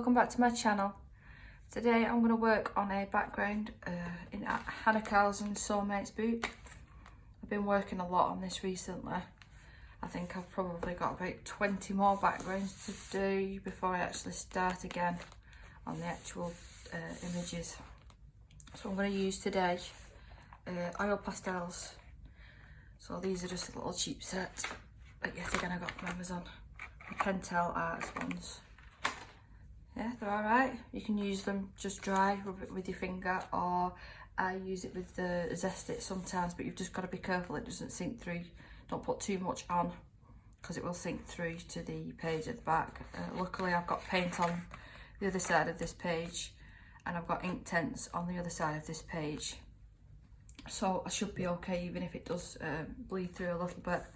welcome back to my channel. Today I'm going to work on a background in Hanna Karlzon-soul book. I've been working a lot on this recently. I think I've probably got about 20 more backgrounds to do before I actually start again on the actual images. So I'm going to use today oil pastels. So these are just a little cheap set, but yet again I got from Amazon. The Pentel Arts ones. Yeah, they're alright. You can use them just dry, rub it with your finger, or I use it with the zest it sometimes, but you've just got to be careful it doesn't sink through. Don't put too much on because it will sink through to the page at the back. Luckily I've got paint on the other side of this page and I've got Inktense on the other side of this page. So I should be okay even if it does bleed through a little bit. But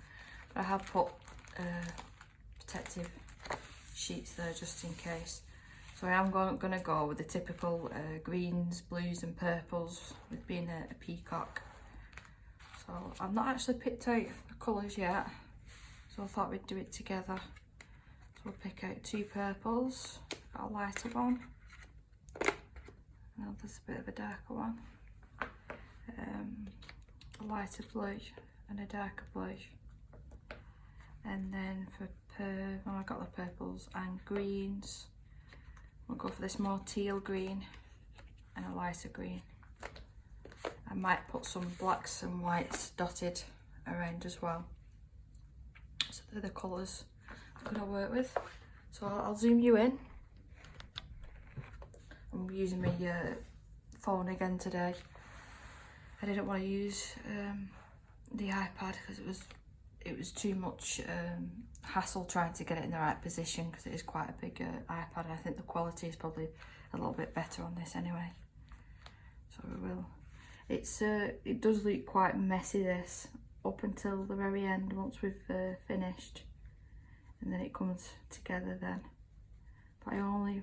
I have put protective sheets there just in case. So I am going to go with the typical greens, blues and purples with being a peacock. So I've not actually picked out the colours yet, so I thought we'd do it together. So we'll pick out two purples, got a lighter one, and there's a bit of a darker one, a lighter blue and a darker blue. And then for I got the purples and greens. We'll go for this more teal green and a lighter green. I might put some blacks and whites dotted around as well. So they're the colours I'm going to work with. So I'll zoom you in. I'm using my phone again today. I didn't want to use the iPad because it was too much hassle trying to get it in the right position because it is quite a big iPad, and I think the quality is probably a little bit better on this anyway. So we will. It does look quite messy this up until the very end once we've finished, and then it comes together then. But I only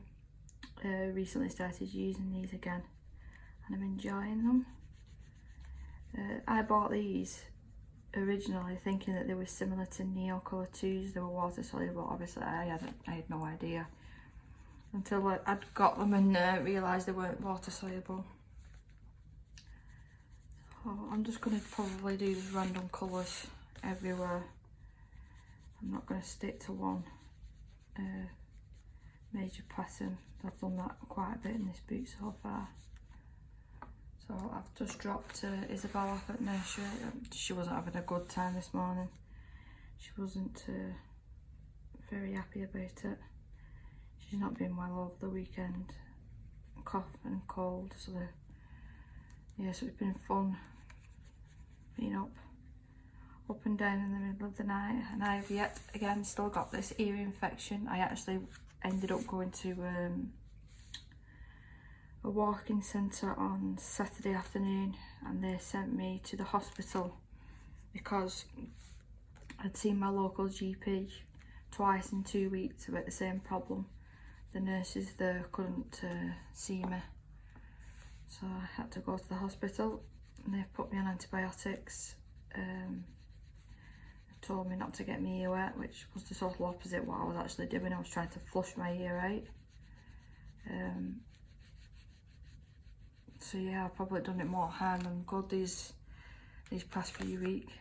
recently started using these again and I'm enjoying them. I bought these originally thinking that they were similar to Neo Colour 2s. They were water soluble. Obviously I had no idea until I'd got them and realised they weren't water soluble. So I'm just going to probably do just random colours everywhere. I'm not going to stick to one major pattern. I've done that quite a bit in this book so far. So I've just dropped Isabel off at nursery. She wasn't having a good time this morning. She wasn't very happy about it. She's not been well over the weekend. Cough and cold. So yeah, so it's been fun being up and down in the middle of the night. And I've yet again still got this ear infection. I actually ended up going to a walk-in centre on Saturday afternoon, and they sent me to the hospital because I'd seen my local GP twice in 2 weeks about the same problem. The nurses there couldn't see me, so I had to go to the hospital and they've put me on antibiotics. They told me not to get my ear wet, which was the total opposite of what I was actually doing. I was trying to flush my ear out. So yeah, I've probably done it more harm than good these past few weeks.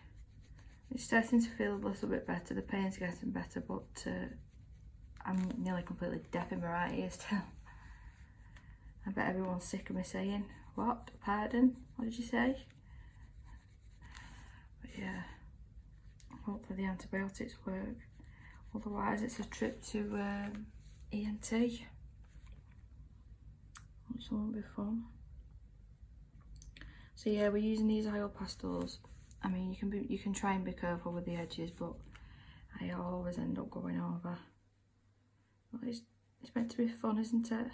It's starting to feel a little bit better, the pain's getting better, but I'm nearly completely deaf in my right ear still. I bet everyone's sick of me saying, what? Pardon? What did you say? But yeah, hopefully the antibiotics work. Otherwise it's a trip to ENT, which won't be fun. So yeah, we're using these oil pastels. I mean, you can try and be careful with the edges, but I always end up going over. Well, it's meant to be fun, isn't it?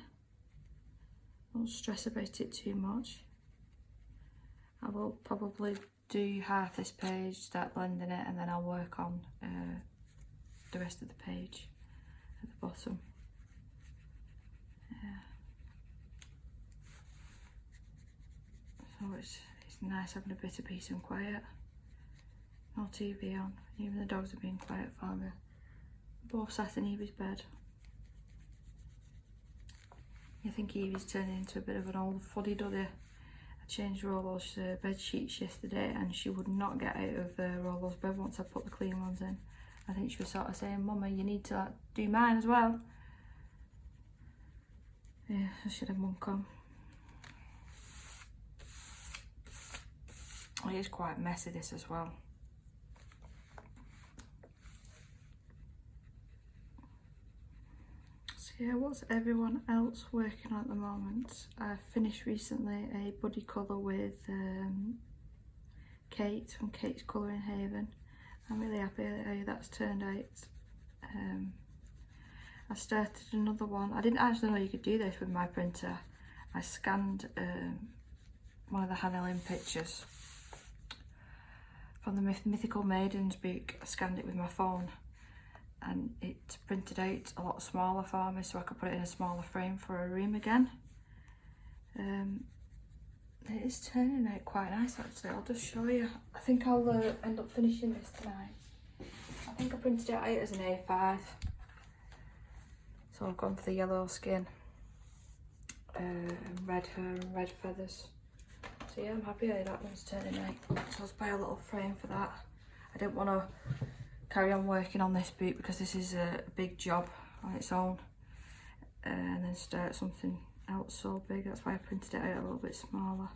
Don't stress about it too much. I will probably do half this page, start blending it, and then I'll work on the rest of the page at the bottom. Yeah. So it's nice having a bit of peace and quiet. No TV on, even the dogs are being quiet for me. Both sat in Evie's bed. You think Evie's turning into a bit of an old fuddy-duddy. I changed Rolo's bed sheets yesterday and she would not get out of Rolo's bed once I put the clean ones in. I think she was sort of saying, Mummy, you need to do mine as well. Yeah, I should have one come. It is quite messy, this as well. So yeah, what's everyone else working on at the moment? I finished recently a buddy colour with Kate from Kate's Colouring Haven. I'm really happy how that's turned out. I started another one. I didn't actually know you could do this with my printer. I scanned one of the Hanna pictures from the Mythical Maidens book. I scanned it with my phone and it printed out a lot smaller for me so I could put it in a smaller frame for a room again. It is turning out quite nice actually. I'll just show you. I think I'll end up finishing this tonight. I think I printed it out as an A5. So I've gone for the yellow skin, red hair and red feathers. So yeah, I'm happy how that one's turning out. So I'll buy a little frame for that. I didn't want to carry on working on this boot because this is a big job on its own. And then start something else so big. That's why I printed it out a little bit smaller.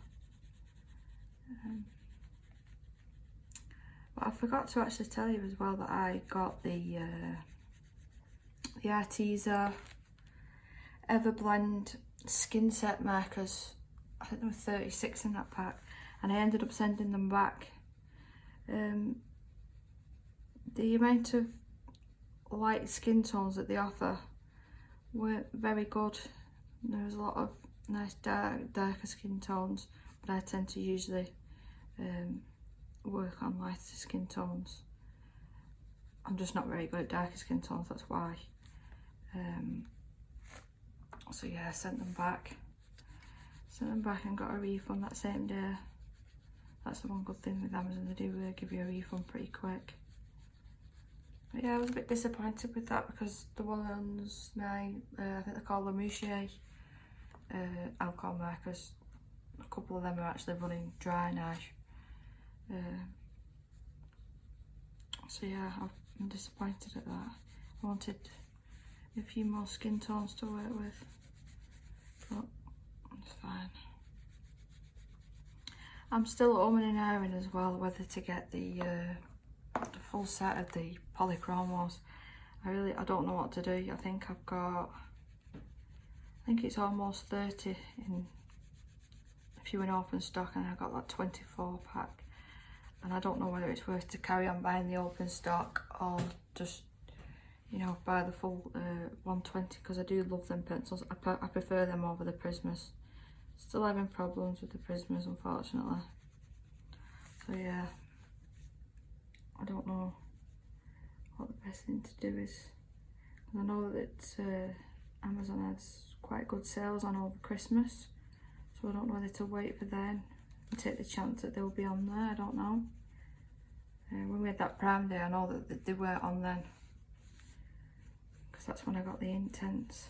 But I forgot to actually tell you as well that I got the Arteza Everblend skin set markers. I think there were 36 in that pack and I ended up sending them back. The amount of light skin tones that they offer weren't very good. There was a lot of nice darker skin tones, but I tend to usually work on lighter skin tones. I'm just not very good at darker skin tones, that's why. So yeah, I sent them back and got a refund that same day. That's the one good thing with Amazon, they do give you a refund pretty quick. But yeah, I was a bit disappointed with that because the ones, I think they're called the Mouchier alcohol markers, a couple of them are actually running dry now. So yeah, I'm disappointed at that. I wanted a few more skin tones to work with, but it's fine. I'm still umming and ahhing as well whether to get the full set of the polychromos. I don't know what to do. I think it's almost 30 in a few in open stock and I got that 24 pack. And I don't know whether it's worth to carry on buying the open stock or just, you know, buy the full 120 because I do love them pencils. I prefer them over the Prismas. Still having problems with the Prismas, unfortunately. So yeah, I don't know what the best thing to do is. I know that Amazon has quite good sales on over Christmas, so I don't know whether to wait for them and take the chance that they'll be on there. I don't know. When we had that Prime Day, I know that they weren't on then, because that's when I got the Intense.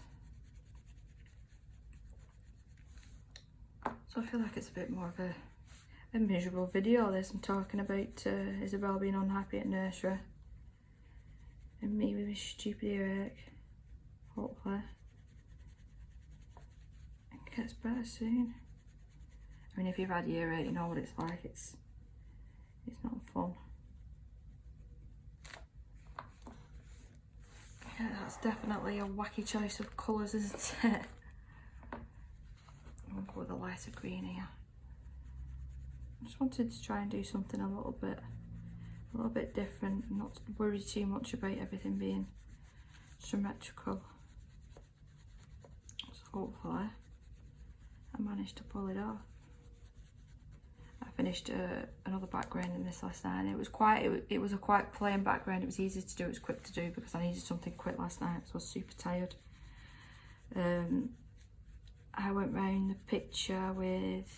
So I feel like it's a bit more of a miserable video this. I'm talking about Isabel being unhappy at nursery and me with my stupid earache. Hopefully it gets better soon. I mean, if you've had earache, you know what it's like. It's not fun. Yeah, that's definitely a wacky choice of colours, isn't it? I'll go with a lighter green here. I just wanted to try and do something a little bit different, and not worry too much about everything being symmetrical. So hopefully I managed to pull it off. I finished another background in this last night. It was a quite plain background. It was easy to do, it was quick to do because I needed something quick last night, so I was super tired. I went round the picture with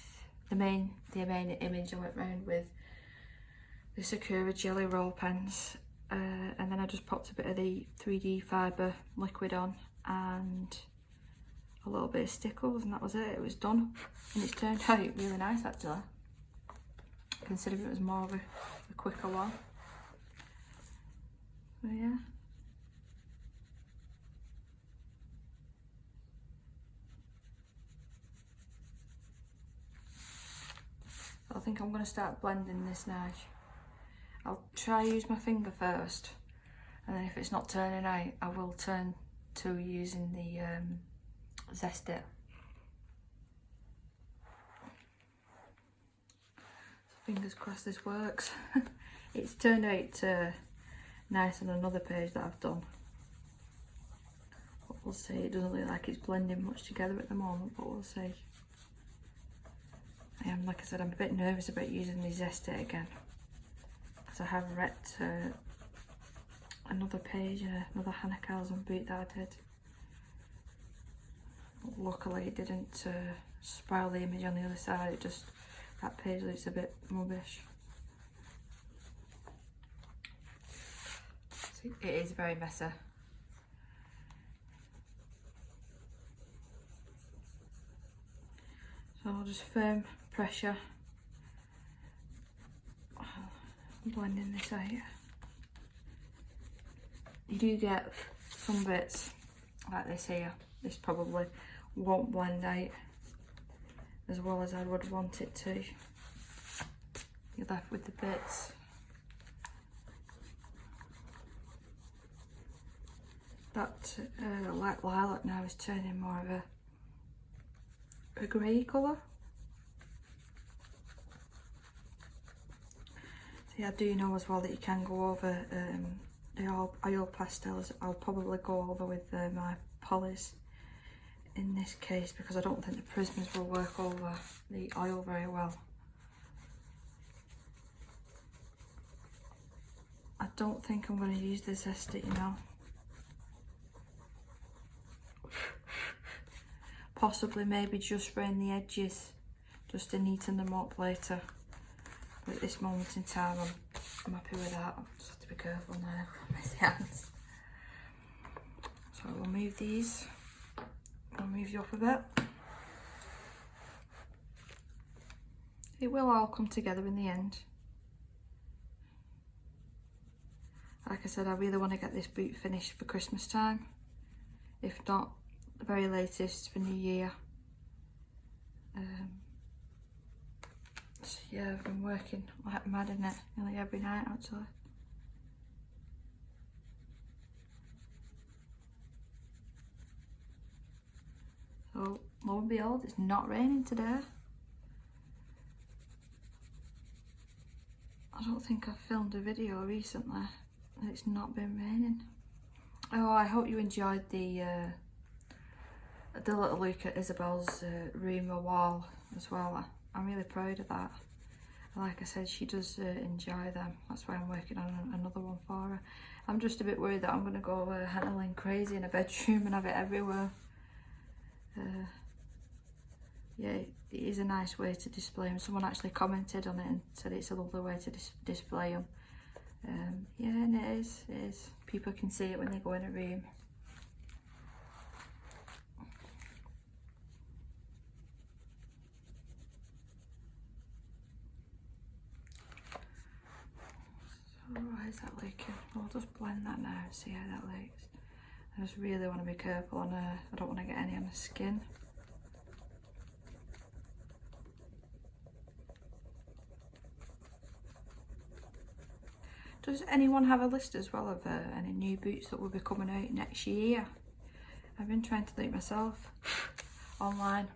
the main image. I went round with the Sakura Jelly roll pens, and then I just popped a bit of the 3D fibre liquid on and a little bit of stickles, and that was it. It was done, and it's turned out really nice actually, considering it was more of a quicker one. So yeah. I think I'm going to start blending this now. I'll try use my finger first, and then if it's not turning out, I will turn to using the zest it. So fingers crossed this works. It's turned out nice on another page that I've done. But we'll see. It doesn't look like it's blending much together at the moment, but we'll see. Like I said, I'm a bit nervous about using the zest it again, because I have read another page in another Hanna karlzon boot that I did. But luckily it didn't spoil the image on the other side, it just, that page looks a bit rubbish. See, it is very messy. So I'll just firm pressure, blending this out. You do get some bits like this here. This probably won't blend out as well as I would want it to. You're left with the bits. That light lilac now is turning more of a grey colour. See, I do know as well that you can go over the oil pastels. I'll probably go over with my polys in this case, because I don't think the prismas will work over the oil very well. I don't think I'm going to use the zest it, you know. Possibly maybe just around the edges, just to neaten them up later. But at this moment in time, I'm happy with that. I'll just have to be careful now, messy hands. So we'll move these, I'll move you up a bit. It will all come together in the end. Like I said, I really want to get this boot finished for Christmas time. If not, the very latest for New Year. So yeah, I've been working like mad in it, nearly every night actually. So lo and behold, it's not raining today. I don't think I've filmed a video recently and it's not been raining. Oh, I hope you enjoyed the little look at Isabel's room or wall as well. I'm really proud of that. Like I said, she does enjoy them. That's why I'm working on another one for her. I'm just a bit worried that I'm going to go handling crazy in a bedroom and have it everywhere. Yeah, it is a nice way to display them. Someone actually commented on it and said it's a lovely way to display them. Yeah, and it is. People can see it when they go in a room. So how is that looking? I'll just blend that now and see how that looks. I just really want to be careful on I don't want to get any on the skin. Does anyone have a list as well of any new boots that will be coming out next year? I've been trying to look myself online,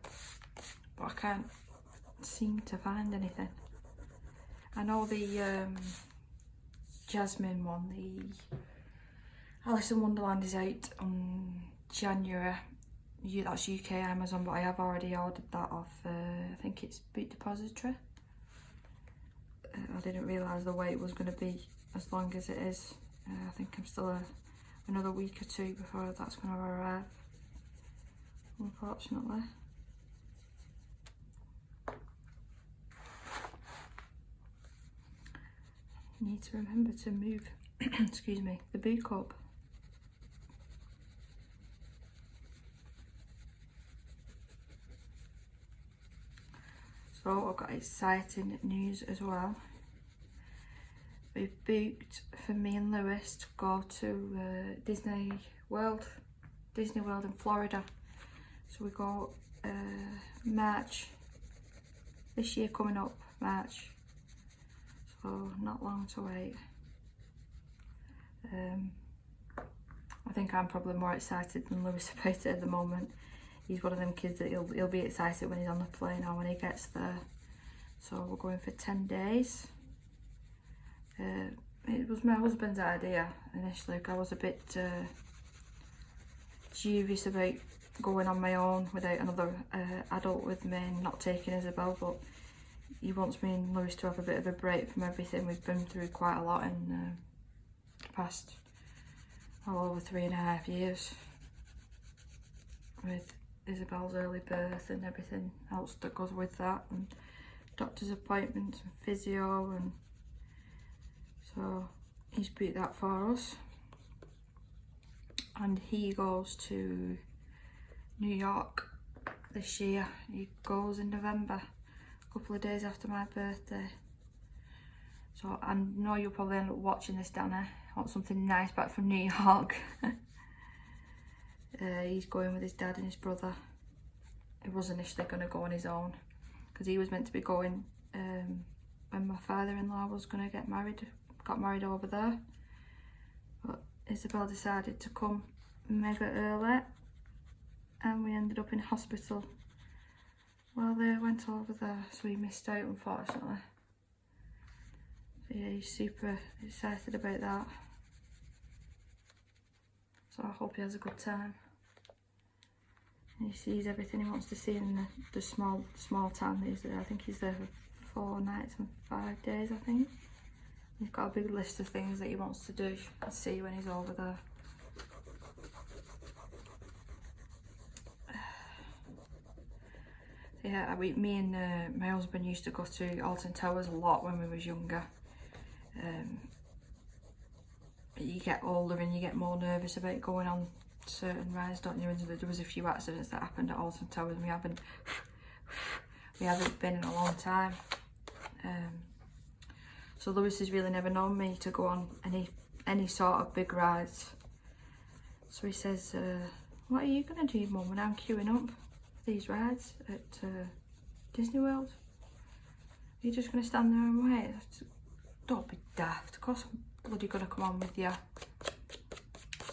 but I can't seem to find anything. I know the Jasmine one, the Alice in Wonderland, is out on January. That's UK Amazon, but I have already ordered that off, I think it's Boot Depository. I didn't realise the wait was going to be as long as it is. I think I'm still another week or two before that's going to arrive, unfortunately. Need to remember to move excuse me, the book up. So I've got exciting news as well. We've booked for me and Lewis to go to Disney World in Florida. So we go March this year, coming up March. So not long to wait. I think I'm probably more excited than Lewis about it at the moment. He's one of them kids that he'll be excited when he's on the plane or when he gets there. So we're going for 10 days. It was my husband's idea initially. I was a bit dubious about going on my own without another adult with me and not taking Isabel, but he wants me and Lewis to have a bit of a break from everything. We've been through quite a lot in the past over 3.5 years with Isabel's early birth and everything else that goes with that, and doctor's appointments and physio, and so he's booked that for us. And he goes to New York this year. He goes in November, a couple of days after my birthday. So I know you'll probably end up watching this, Dana. I want something nice back from New York. He's going with his dad and his brother. He was initially going to go on his own because he was meant to be going when my father-in-law was going to got married over there. But Isabel decided to come mega early and we ended up in hospital while they went over there, so he missed out unfortunately. So yeah, he's super excited about that. So I hope he has a good time. And he sees everything he wants to see in the small town that he's there. I think he's there for 4 nights and 5 days, I think. He's got a big list of things that he wants to do and see when he's over there. Yeah, me and my husband used to go to Alton Towers a lot when we was younger. You get older and you get more nervous about going on certain rides, don't you? And there was a few accidents that happened at Alton Towers and we haven't been in a long time. So Lewis has really never known me to go on any sort of big rides. So he says, what are you going to do, Mum, when I'm queuing up for these rides at Disney World? Are you just going to stand there and wait? Don't be daft. Of course I'm bloody going to come on with you.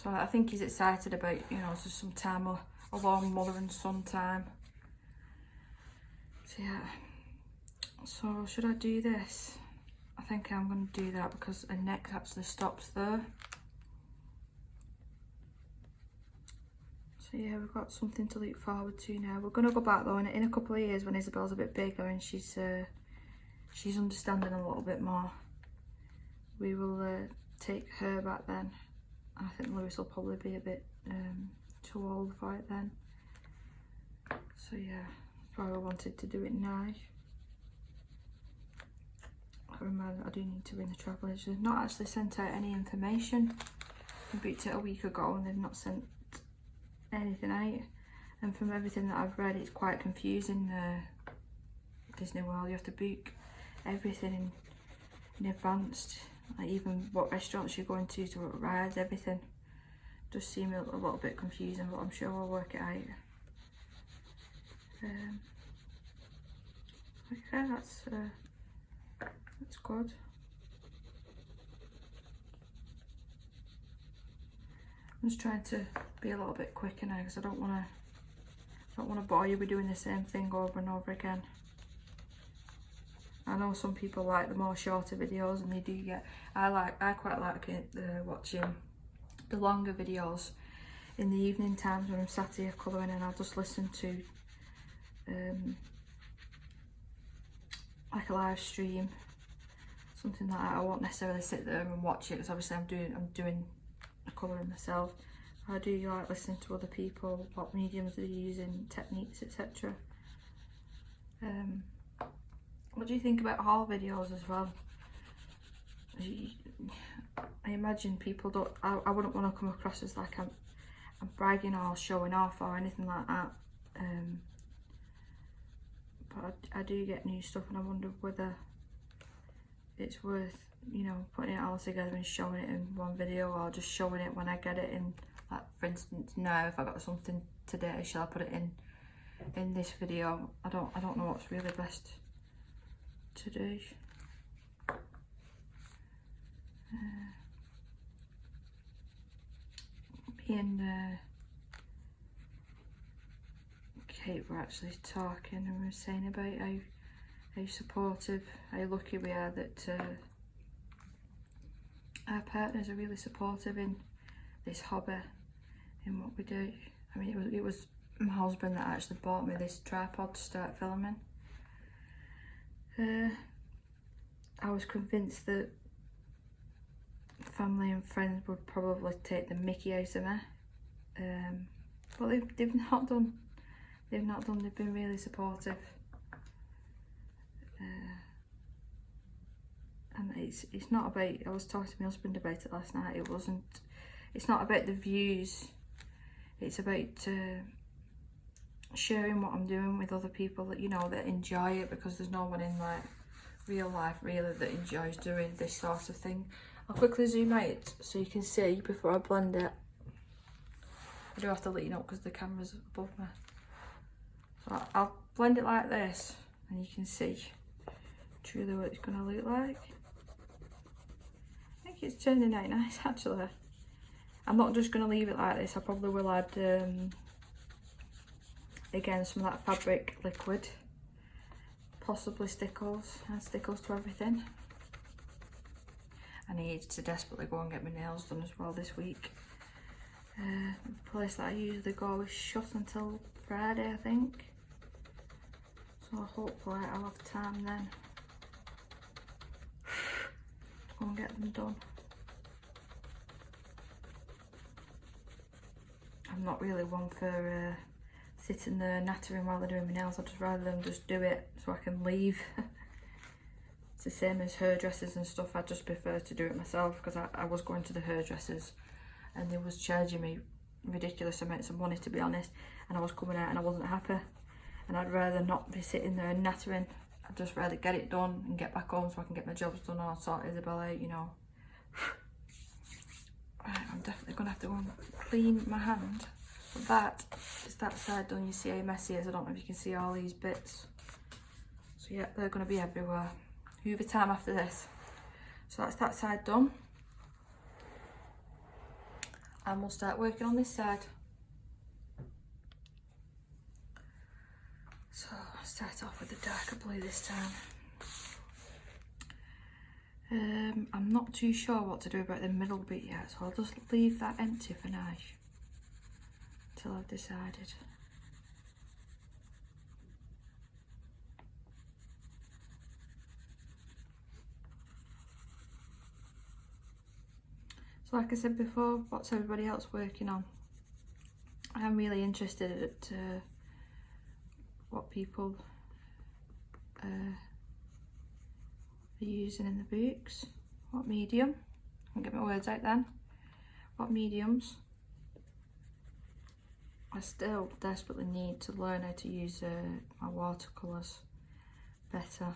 So I think he's excited about, you know, just some time, a long mother and son time. So yeah. So should I do this? I think I'm going to do that because a neck actually stops there. So yeah, we've got something to look forward to now. We're going to go back though in a couple of years when Isabel's a bit bigger and she's understanding a little bit more. We will take her back then. I think Lewis will probably be a bit too old for it then. So yeah, that's why I wanted to do it now. I do need to ring the travel agent. They've not actually sent out any information. I booked it a week ago and they've not sent anything out. And from everything that I've read, it's quite confusing. Disney World, you have to book everything in advance, like even what restaurants you're going to what rides, everything. Does seem a little bit confusing, but I'm sure we'll work it out. Okay, that's good. I'm just trying to be a little bit quicker now because I don't want to bore you with doing the same thing over and over again. I know some people like the more shorter videos, and they do get. I quite like it, watching the longer videos in the evening times when I'm sat here colouring, and I'll just listen to like a live stream, something like that. I won't necessarily sit there and watch it because obviously I'm doing the colouring myself. I do like listening to other people, what mediums they're using, techniques, etc. What do you think about haul videos as well? I imagine people don't. I wouldn't want to come across as like I'm bragging or showing off or anything like that. but I do get new stuff, and I wonder whether it's worth, you know, putting it all together and showing it in one video, or just showing it when I get it in. Like, for instance, now if I got something today, shall I put it in this video? I don't know what's really best to do. Me and Kate were actually talking, and we were saying about how supportive, how lucky we are that our partners are really supportive in this hobby, in what we do. I mean, it was my husband that actually bought me this tripod to start filming. I was convinced that family and friends would probably take the mickey out of me, but they've not done. They've not done. They've been really supportive, and it's not about. I was talking to my husband about it last night. It's not about the views. It's about sharing what I'm doing with other people that, you know, that enjoy it, because there's no one in like real life really that enjoys doing this sort of thing. I'll quickly zoom out so you can see before I blend it. I do have to lean up because the camera's above me. So I'll blend it like this, and you can see truly what it's going to look like. I think it's turning out nice actually. I'm not just going to leave it like this. I probably will add again some of that fabric liquid, possibly stickles, and stickles to everything. I need to desperately go and get my nails done as well this week. The place that I usually go is shut until Friday, I think. So hopefully I'll have time then to go and get them done. I'm not really one for sitting there nattering while they're doing my nails. I'd just rather them just do it so I can leave. It's the same as hairdressers and stuff. I just prefer to do it myself, because I was going to the hairdressers and they was charging me ridiculous amounts of money, to be honest, and I was coming out and I wasn't happy, and I'd rather not be sitting there nattering. I'd just rather get it done and get back home so I can get my jobs done, or sort Isabel out, you know. Right, I'm definitely going to have to go and clean my hand. But that is that side done. You see how messy it is. I don't know if you can see all these bits. So yeah, they're going to be everywhere. Hoover time after this. So that's that side done. And we'll start working on this side. So I'll start off with the darker blue this time. I'm not too sure what to do about the middle bit yet, so I'll just leave that empty for now until I've decided. So like I said before, what's everybody else working on? I'm really interested at what people are using in the books. What medium? I can get my words out then. What mediums? I still desperately need to learn how to use my watercolours better.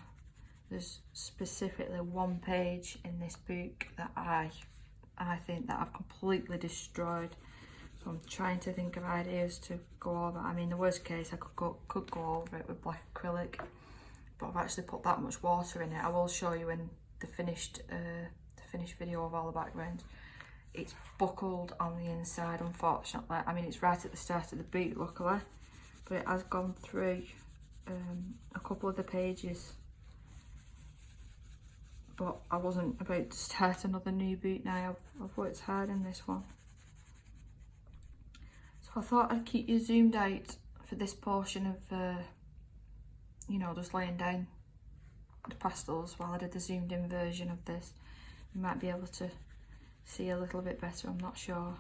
There's specifically one page in this book that I think that I've completely destroyed. So I'm trying to think of ideas to go over. I mean, the worst case, I could go over it with black acrylic, but I've actually put that much water in it. I will show you in the finished video of all the backgrounds. It's buckled on the inside, unfortunately. I mean, it's right at the start of the book, luckily, but it has gone through a couple of the pages. But I wasn't about to start another new boot now. I've worked hard in this one. So I thought I'd keep you zoomed out for this portion of, you know, just laying down the pastels while I did the zoomed in version of this. You might be able to see a little bit better, I'm not sure.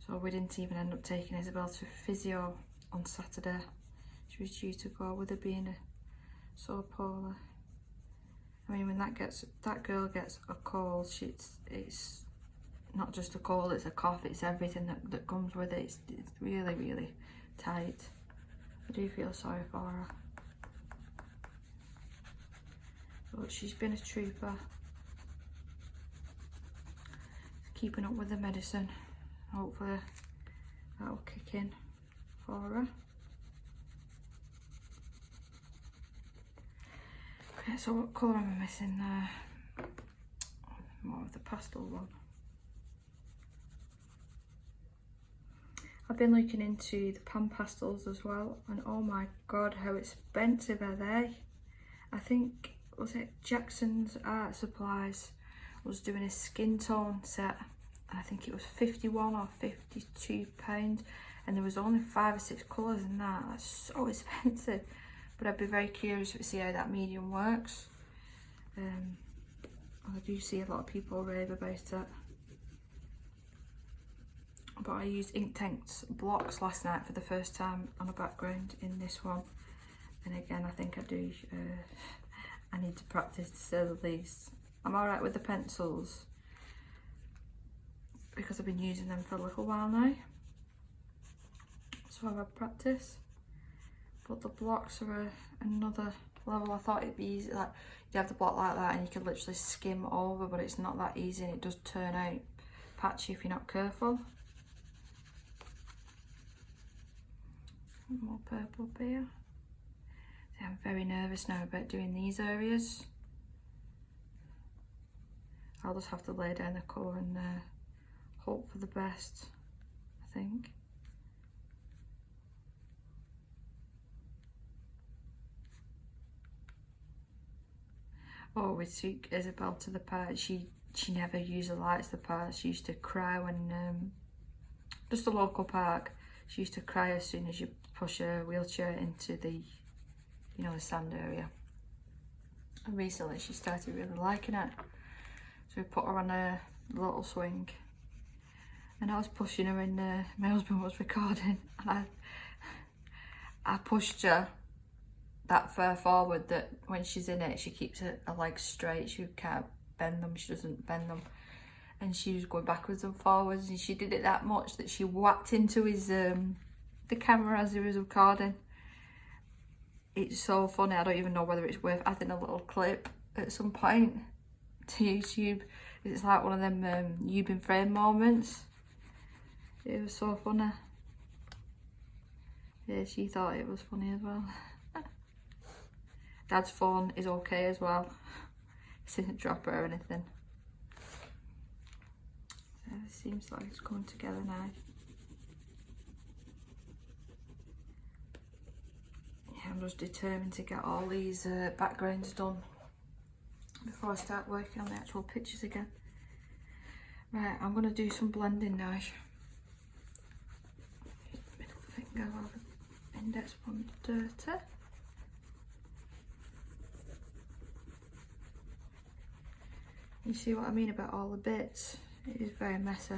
So we didn't even end up taking Isabel to physio on Saturday. She was due to go with her being so poorly. I mean, when that girl gets a cold, it's not just a cold, it's a cough, it's everything that comes with it. It's really, really tight. I do feel sorry for her. But she's been a trooper. Keeping up with the medicine. Hopefully that'll kick in for her. Okay, so what colour am I missing there? More of the pastel one. I've been looking into the pan pastels as well, and oh my god, how expensive are they? I think, was it Jackson's Art Supplies was doing a skin tone set, and I think it was 51 or 52 pounds, and there was only 5 or 6 colours in that. That's so expensive, but I'd be very curious to see how that medium works. I do see a lot of people rave about it. But I used Inktank's blocks last night for the first time on a background in this one, and again I think I do I need to practice, to say the least. I'm alright with the pencils because I've been using them for a little while now, so I've had practice, but the blocks are another level. I thought it'd be easy, like you have the block like that and you can literally skim over, but it's not that easy, and it does turn out patchy if you're not careful. More purple up here. See, I'm very nervous now about doing these areas. I'll just have to lay down the colour and hope for the best, I think. Oh, we took Isabel to the park. She never usually likes the park. She used to cry when, just a local park, she used to cry as soon as you push a wheelchair into the, you know, the sand area. And recently she started really liking it. So we put her on a little swing. And I was pushing her and my husband was recording. And I pushed her that far forward that when she's in it, she keeps her legs straight. She can't bend them, she doesn't bend them. And she was going backwards and forwards, and she did it that much that she whacked into his the camera as he was recording. It's so funny. I don't even know whether it's worth adding a little clip at some point to YouTube. It's like one of them you've been framed moments. It was so funny. Yeah, she thought it was funny as well. Dad's phone is okay as well. It didn't drop or anything. It seems like it's coming together now. Yeah, I'm just determined to get all these backgrounds done before I start working on the actual pictures again. Right, I'm going to do some blending now. Middle finger while the index one's dirty. You see what I mean about all the bits? It is very messy.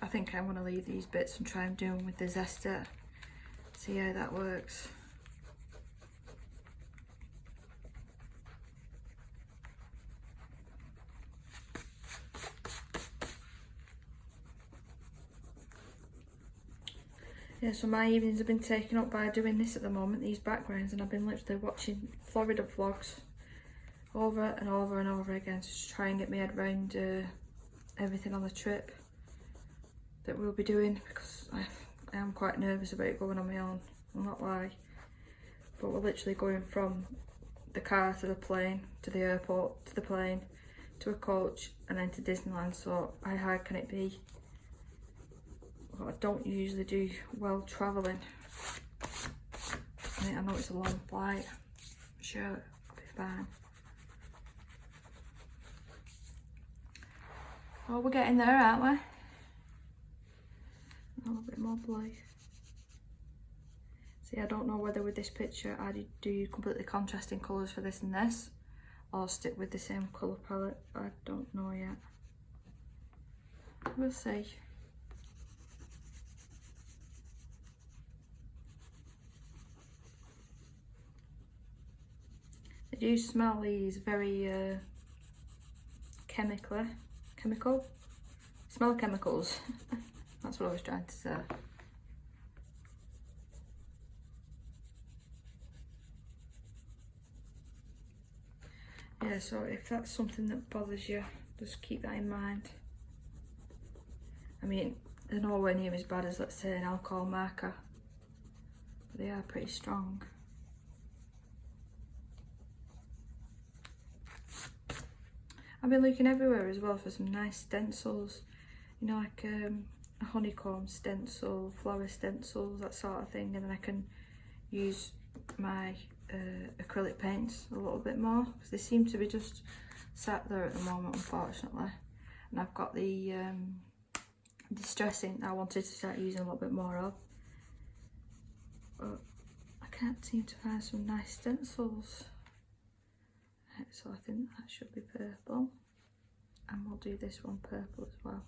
I think I'm going to leave these bits and try and do them with the zester. See how that works. Yeah, so my evenings have been taken up by doing this at the moment, these backgrounds, and I've been literally watching Florida vlogs over and over and over again to just try and get my head around everything on the trip that we'll be doing, because I am quite nervous about going on my own, I'll not lie. But we're literally going from the car to the plane, to the airport, to the plane, to a coach, and then to Disneyland, so how hard can it be? But I don't usually do well travelling. I know it's a long flight. I'm sure I'll be fine. Oh, we're getting there, aren't we? A little bit more blue. See, I don't know whether with this picture I do completely contrasting colours for this and this, or stick with the same colour palette. I don't know yet. We'll see. I do smell these very chemically chemical. Smell of chemicals. That's what I was trying to say. Yeah, so if that's something that bothers you, just keep that in mind. I mean, they're nowhere near as bad as, let's say, an alcohol marker, but they are pretty strong. I've been looking everywhere as well for some nice stencils, you know, like a honeycomb stencil, flower stencils, that sort of thing, and then I can use my acrylic paints a little bit more, because they seem to be just sat there at the moment, unfortunately. And I've got the distress ink that I wanted to start using a little bit more of, but I can't seem to find some nice stencils. So I think that should be purple, and we'll do this one purple as well.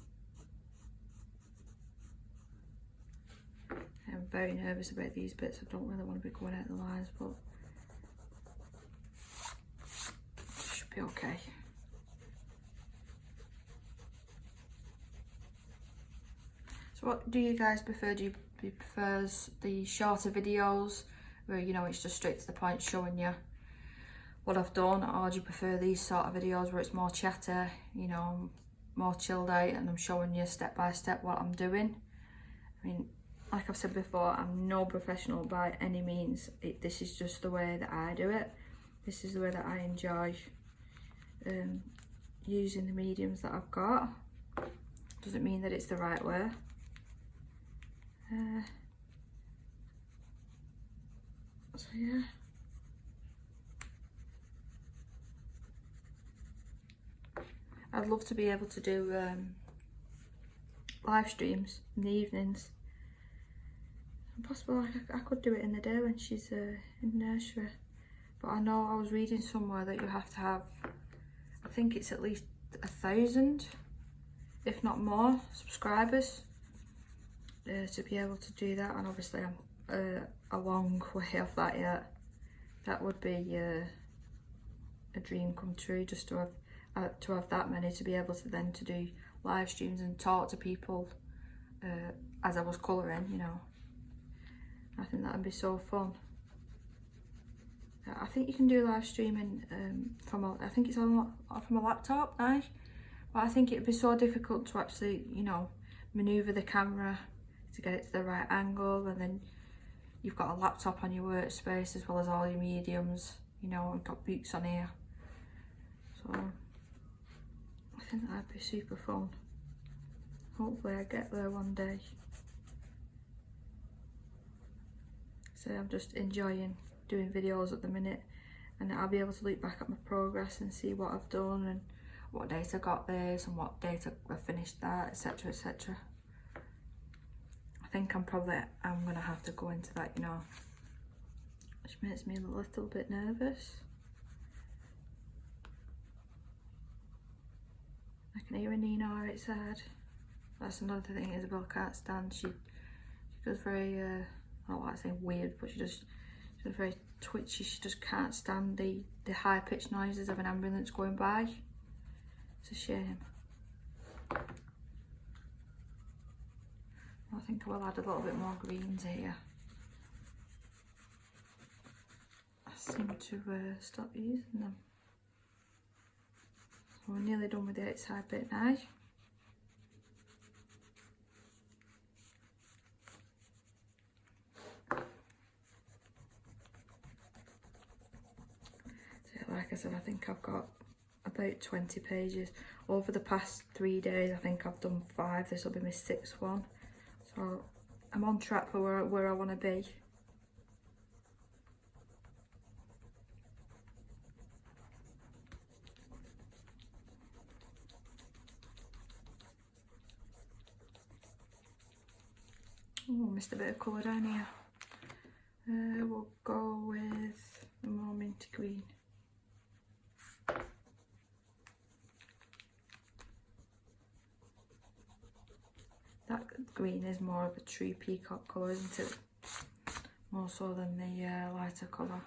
I'm very nervous about these bits. I don't really want to be going out the lines, but it should be okay. So what do you guys prefer? Do you prefer the shorter videos where, you know, it's just straight to the point showing you what I've done, or do you prefer these sort of videos where it's more chatter, you know, more chilled out, and I'm showing you step by step what I'm doing? I mean, like I've said before, I'm no professional by any means. This is just the way that I do it. This is the way that I enjoy using the mediums that I've got. Doesn't mean that it's the right way. So yeah. I'd love to be able to do live streams in the evenings. Possible I could do it in the day when she's in nursery, but I know I was reading somewhere that you have to have, I think it's at least 1,000, if not more, subscribers to be able to do that, and obviously I'm a long way off that yet. That would be a dream come true, just to have that many, to be able to then to do live streams and talk to people as I was colouring, you know. I think that would be so fun. I think you can do live streaming I think it's from a laptop now, but I think it'd be so difficult to actually, you know, manoeuvre the camera to get it to the right angle, and then you've got a laptop on your workspace as well as all your mediums, you know, and got books on here. So I think that'd be super fun. Hopefully I get there one day. So I'm just enjoying doing videos at the minute, and I'll be able to look back at my progress and see what I've done and what date I got this and what date I finished that, etc, etc. I think I'm gonna have to go into that, you know, which makes me a little bit nervous. I can hear a Nina outside. That's another thing Isabel can't stand. She goes very I don't like saying weird, but she's very twitchy. She just can't stand the high pitched noises of an ambulance going by. It's a shame. I think I will add a little bit more greens here. I seem to stop using them. So we're nearly done with the outside bit now. Like I said, I think I've got about 20 pages. Over the past 3 days, I think I've done 5. This will be my 6th one. So I'm on track for where I want to be. Oh, missed a bit of colour down here. We'll go with the more minty green. That green is more of a true peacock colour, isn't it? More so than the lighter colour.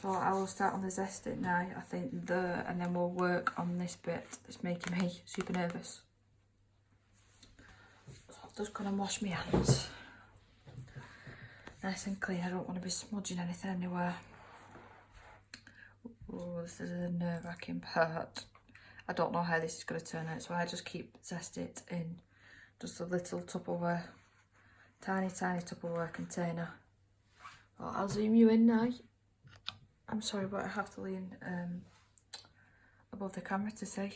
So I will start on the zesting now, I think there, and then we'll work on this bit that's making me super nervous. So I'm just gonna wash my hands. Nice and clean, I don't want to be smudging anything anywhere. Oh, this is a nerve-wracking part. I don't know how this is going to turn out, so I just keep zest it in just a little Tupperware, tiny Tupperware container. Well, I'll zoom you in now. I'm sorry, but I have to lean above the camera to see.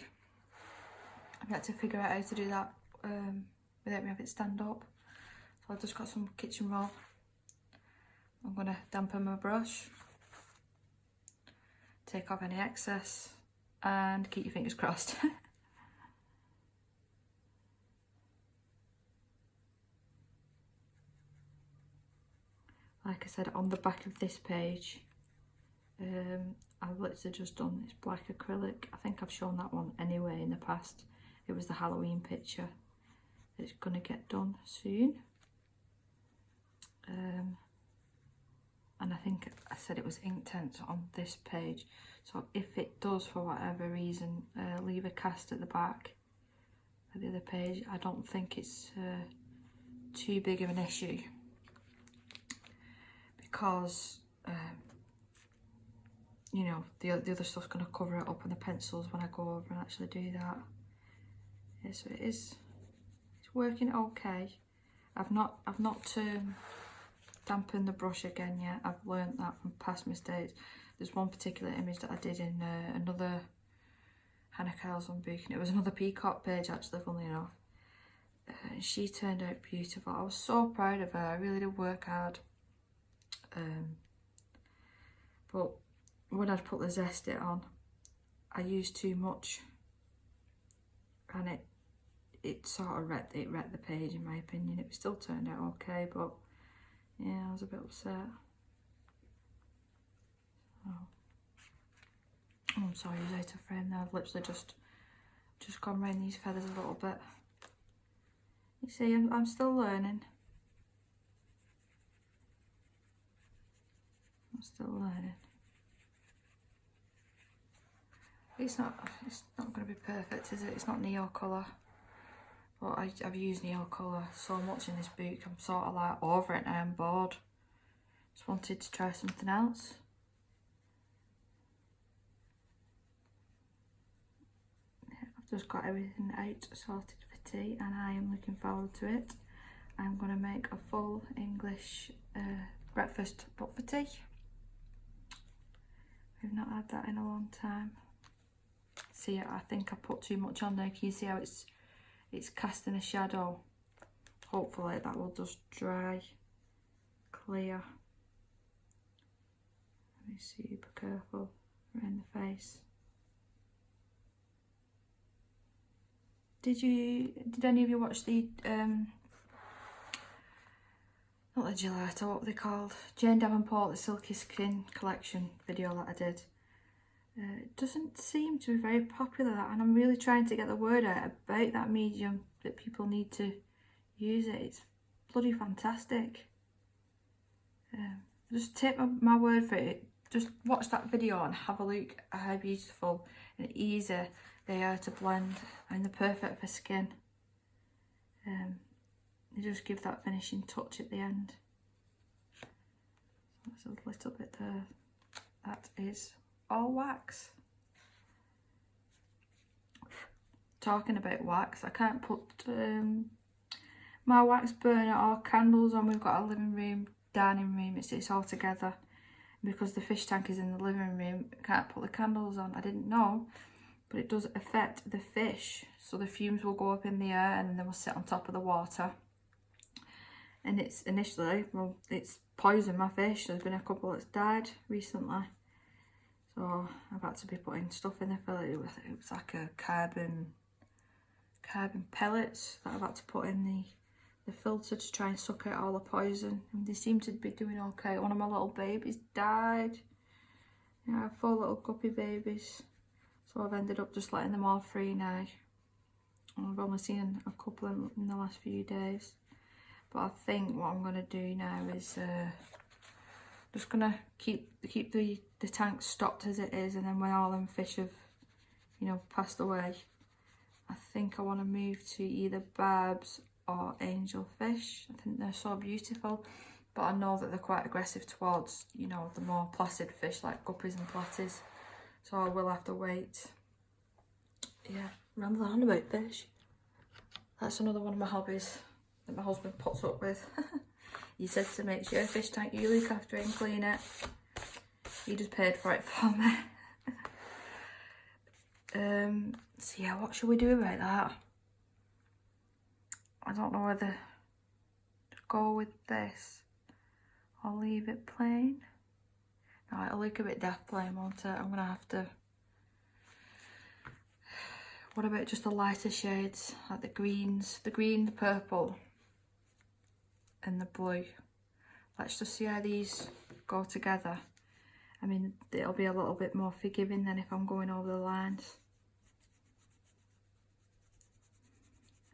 I've got to figure out how to do that without me having it stand up. So I've just got some kitchen roll. I'm going to dampen my brush, take off any excess, and keep your fingers crossed. Like I said, on the back of this page, I've literally just done this black acrylic. I think I've shown that one anyway in the past. It was the Halloween picture. It's gonna get done soon. And I think I said it was Inktense on this page. So if it does, for whatever reason, leave a cast at the back of the other page, I don't think it's too big of an issue, because you know, the other stuff's going to cover it up in the pencils when I go over and actually do that. Yeah, so it's working okay. I've not dampened the brush again yet. I've learnt that from past mistakes. There's one particular image that I did in another Hanna Karlzon book, and it was another peacock page actually, funnily enough. She turned out beautiful. I was so proud of her. I really did work hard. But when I'd put the zest it on, I used too much, and it sort of wrecked the page, in my opinion. It still turned out okay, but yeah, I was a bit upset. Oh, I'm sorry, he's out of frame now. I've literally just gone round these feathers a little bit. You see, I'm still learning. I'm still learning. It's not going to be perfect, is it? It's not Neo colour. But I've used Neo colour so much in this book, I'm sort of like over it now, I'm bored. Just wanted to try something else. Yeah, I've just got everything out sorted for tea, and I am looking forward to it. I'm going to make a full English breakfast but for tea. We've not had that in a long time. See, I think I put too much on there. Can you see how it's casting a shadow? Hopefully that will just dry clear. Be super careful around the face. Did any of you watch the not the gelato, what were they called? Jane Davenport, the Silky Skin collection video that I did. It doesn't seem to be very popular, and I'm really trying to get the word out about that medium, that people need to use it. It's bloody fantastic. Just take my word for it. Just watch that video and have a look at how beautiful and easy they are to blend, and they're perfect for skin. They just give that finishing touch at the end. That's a little bit there. That is all wax. Talking about wax, I can't put my wax burner or candles on. We've got a living room, dining room, it's all together. Because the fish tank is in the living room, I can't put the candles on. I didn't know, but it does affect the fish. So the fumes will go up in the air and then they will sit on top of the water. And it's initially, well, it's poisoned my fish. There's been a couple that's died recently. So I've had to be putting stuff in the fillet. It was like a carbon pellets that I've had to put in the filter to try and suck out all the poison. And they seem to be doing okay. One of my little babies died. Yeah, I have 4 little guppy babies. So I've ended up just letting them all free now. And I've only seen a couple in the last few days. But I think what I'm going to do now is Just gonna keep the tank stocked as it is, and then when all them fish have, you know, passed away, I think I want to move to either barbs or angelfish. I think they're so beautiful, but I know that they're quite aggressive towards, you know, the more placid fish like guppies and platies, so I will have to wait. Yeah, ramble on about fish. That's another one of my hobbies that my husband puts up with. He says to make sure fish tank, you look after it and clean it. He just paid for it for me. So yeah, what should we do about that? I don't know whether to go with this or leave it plain. No, it'll look a bit daft plain, won't it? I'm gonna have to... What about just the lighter shades, like the greens, the green, the purple and the blue? Let's just see how these go together. I mean, it'll be a little bit more forgiving than if I'm going over the lines.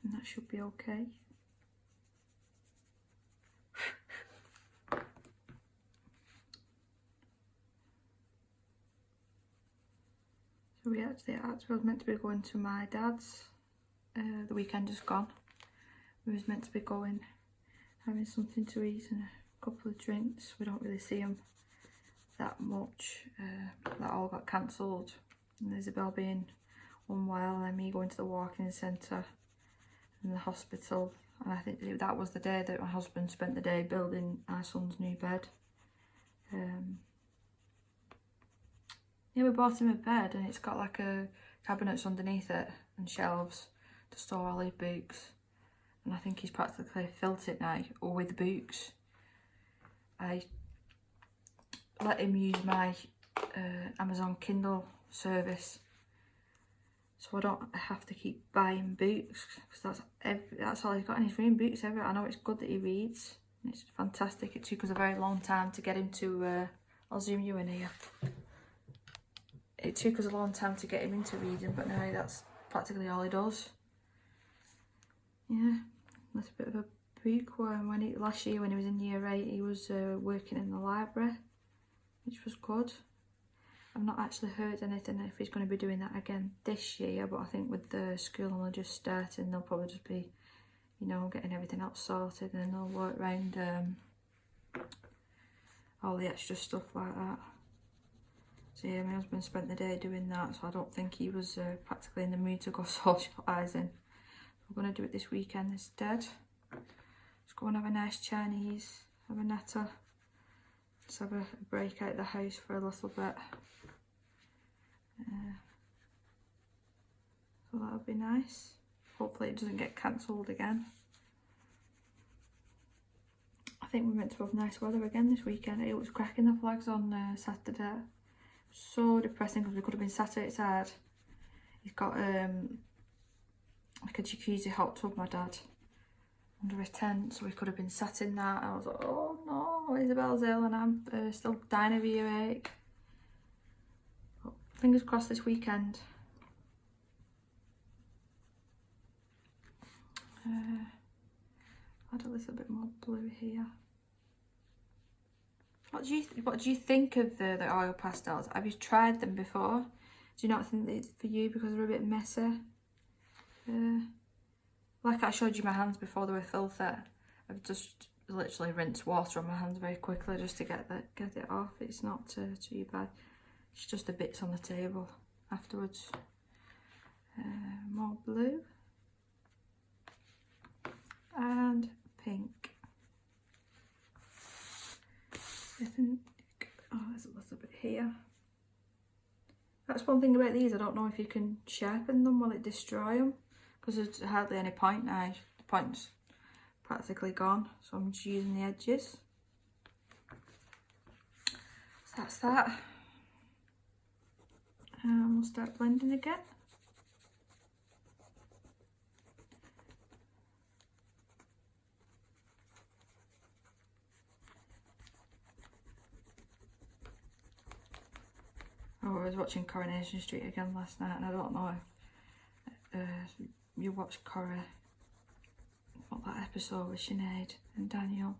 And that should be okay. So we actually was meant to be going to my dad's the weekend just gone. We was meant to be going, having something to eat and a couple of drinks. We don't really see him that much. That all got cancelled, and Isabel being unwell, and then me going to the walking centre and the hospital. And I think that was the day that my husband spent the day building our son's new bed. Yeah, we bought him a bed, and it's got like a cabinets underneath it and shelves to store all his books. And I think he's practically filled it now, or with books. I let him use my Amazon Kindle service, so I don't have to keep buying books, because that's all he's got in his room, books everywhere. I know it's good that he reads, and it's fantastic. It took us a very long time to get him to, I'll zoom you in here. It took us a long time to get him into reading, but now that's practically all he does. Yeah, that's a bit of a book. Last year when he was in year 8, he was working in the library, which was good. I've not actually heard anything if he's going to be doing that again this year, but I think with the school only just starting, they'll probably just be, you know, getting everything else sorted, and then they'll work around all the extra stuff like that. So yeah, my husband spent the day doing that, so I don't think he was practically in the mood to go socialising. We're going to do it this weekend instead. Just go and have a nice Chinese, have a natter. Just have a break out of the house for a little bit. So that'll be nice. Hopefully it doesn't get cancelled again. I think we're meant to have nice weather again this weekend. It was cracking the flags on Saturday. So depressing, because we could have been sat outside. He's got like a jacuzzi hot tub, my dad, under a tent, so we could have been sat in that. I was like, oh no, Isabel's ill and I'm still dying of earache. But fingers crossed this weekend. Add a little bit more blue here. What do you think of the oil pastels? Have you tried them before? Do you not think they're for you because they're a bit messy? Like I showed you my hands before, they were filthy. I've just literally rinsed water on my hands very quickly just to get it off. It's not too bad. It's just the bits on the table afterwards. More blue and pink. I think, oh, there's a little bit here. That's one thing about these, I don't know if you can sharpen them, will it destroy them? Because there's hardly any point now. The point's practically gone, so I'm just using the edges. So that's that. And we'll start blending again. Oh, I was watching Coronation Street again last night, and I don't know if you watched Corrie, what that episode with Sinead and Daniel.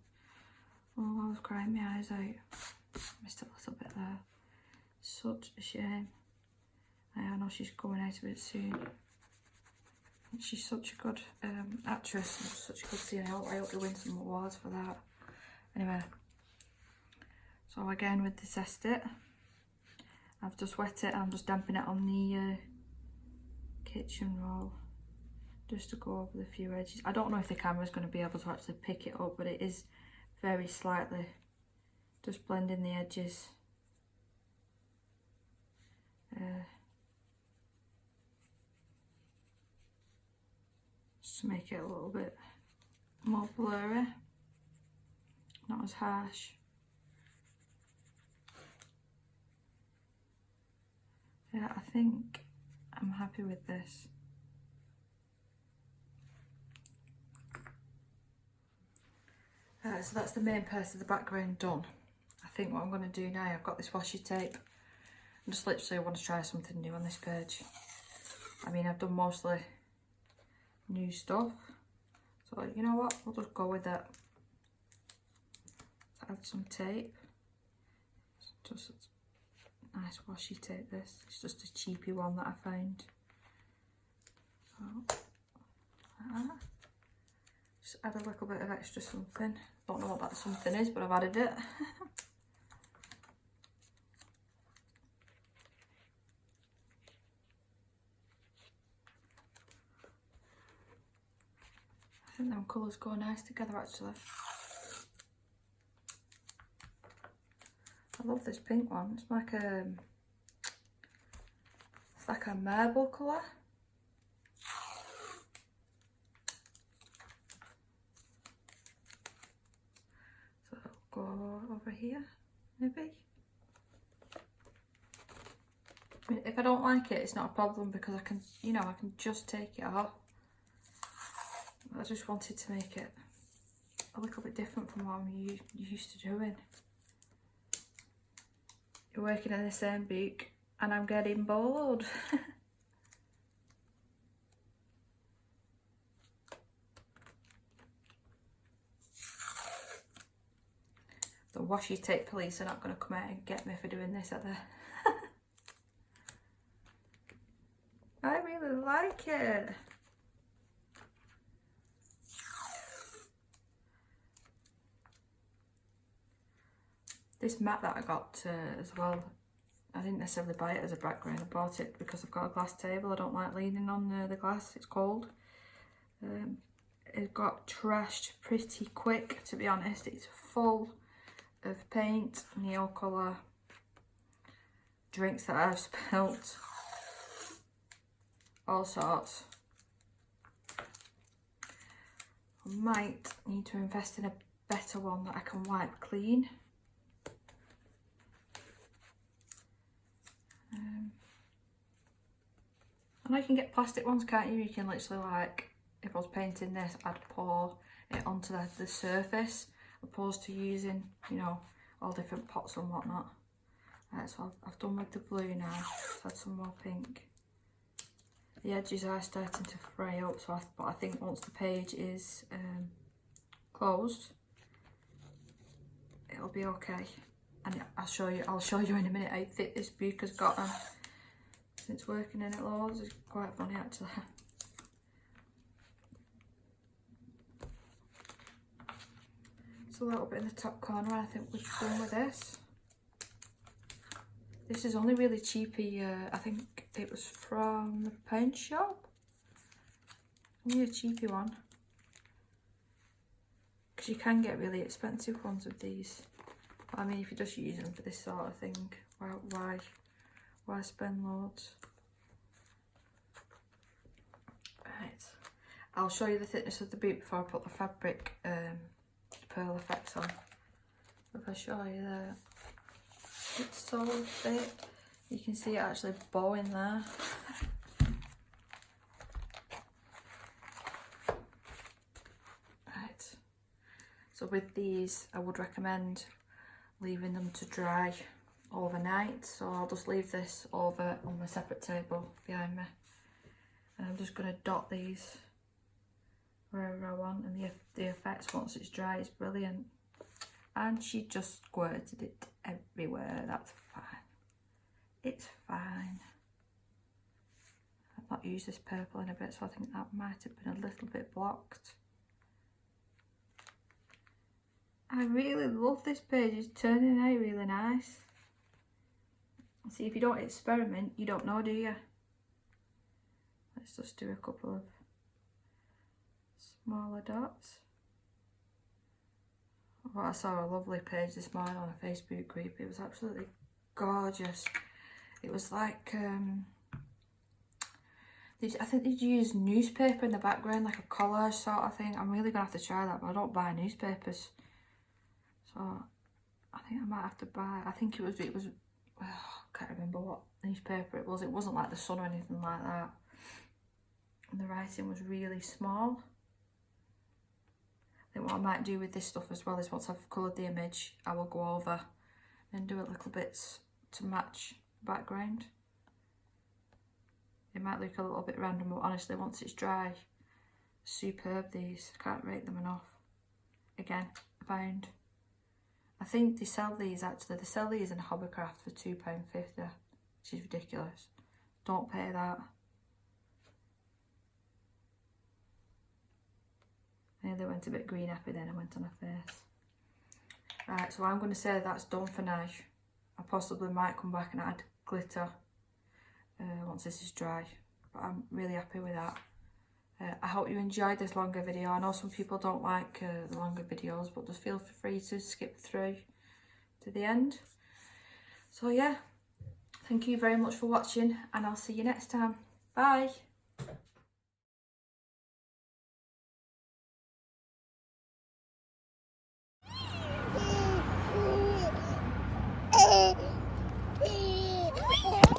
Oh, I was crying my eyes out. Missed a little bit there. Such a shame. I know she's going out of it soon. She's such a good actress, such a good singer. I hope they win some awards for that. Anyway, so again with the zestit, I've just wet it and I'm just damping it on the kitchen roll just to go over the few edges. I don't know if the camera's going to be able to actually pick it up, but it is very slightly just blending the edges. Just to make it a little bit more blurry, not as harsh. Yeah, I think I'm happy with this. So that's the main part of the background done. I think what I'm going to do now, I've got this washi tape. I just literally want to try something new on this page. I mean, I've done mostly new stuff, so you know what, we'll just go with that. Let's add some tape. It's just a nice washi tape this. It's just a cheapy one that I found. So, just add a little bit of extra something. Don't know what that something is, but I've added it. I think them colours go nice together actually. I love this pink one. It's like a marble colour. So I'll go over here, maybe. I mean, if I don't like it, it's not a problem because I can, you know, I can just take it off. I just wanted to make it a little bit different from what I'm used to doing. You're working in the same book and I'm getting bored. The washi tape police are not going to come out and get me for doing this, are they? I really like it. This mat that I got as well, I didn't necessarily buy it as a background. I bought it because I've got a glass table. I don't like leaning on the glass, it's cold. It got trashed pretty quick, to be honest. It's full of paint, nail colour, drinks that I've spilt, all sorts. I might need to invest in a better one that I can wipe clean. And I can get plastic ones, can't you? You can literally, like, if I was painting this, I'd pour it onto the surface, opposed to using, you know, all different pots and whatnot. Right, so I've done with the blue now. I've had some more pink. The edges are starting to fray up, so but I think once the page is closed, it'll be okay. And I'll show you in a minute how thick this book has gotten since working in it loads. It's quite funny actually. It's a little bit in the top corner. I think we're done with this. This is only really cheapy. I think it was from the paint shop. Only a cheapy one. Because you can get really expensive ones of these. I mean, if you're just using them for this sort of thing, why spend loads? Right, I'll show you the thickness of the boot before I put the fabric pearl effects on. If I show you there, it's so thick. You can see it actually bowing there. Right, so with these, I would recommend leaving them to dry overnight. So I'll just leave this over on my separate table behind me, and I'm just going to dot these wherever I want, and the effects once it's dry is brilliant. and she just squirted it everywhere. That's fine. It's fine. I've not used this purple in a bit, so I think that might have been a little bit blocked. I really love this page. It's turning out really nice. See, if you don't experiment, you don't know, do you? Let's just do a couple of smaller dots. Well, I saw a lovely page this morning on a Facebook group. It was absolutely gorgeous. It was like, I think they'd use newspaper in the background, like a collage sort of thing. I'm really going to have to try that, but I don't buy newspapers. So, I think I might have to buy, I think it was well, I can't remember what newspaper it was. It wasn't like the Sun or anything like that. And the writing was really small. I think what I might do with this stuff as well is once I've coloured the image, I will go over and do a little bits to match the background. It might look a little bit random, but honestly, once it's dry, superb these. I can't rate them enough. Again, £1. I think they sell these actually. They sell these in Hobbycraft for £2.50, which is ridiculous. Don't pay that. I nearly went a bit green happy then. I went on her face. Right, so I'm going to say that's done for now. I possibly might come back and add glitter once this is dry, but I'm really happy with that. I hope you enjoyed this longer video. I know some people don't like the longer videos, but just feel free to skip through to the end. So yeah, thank you very much for watching, and I'll see you next time. Bye.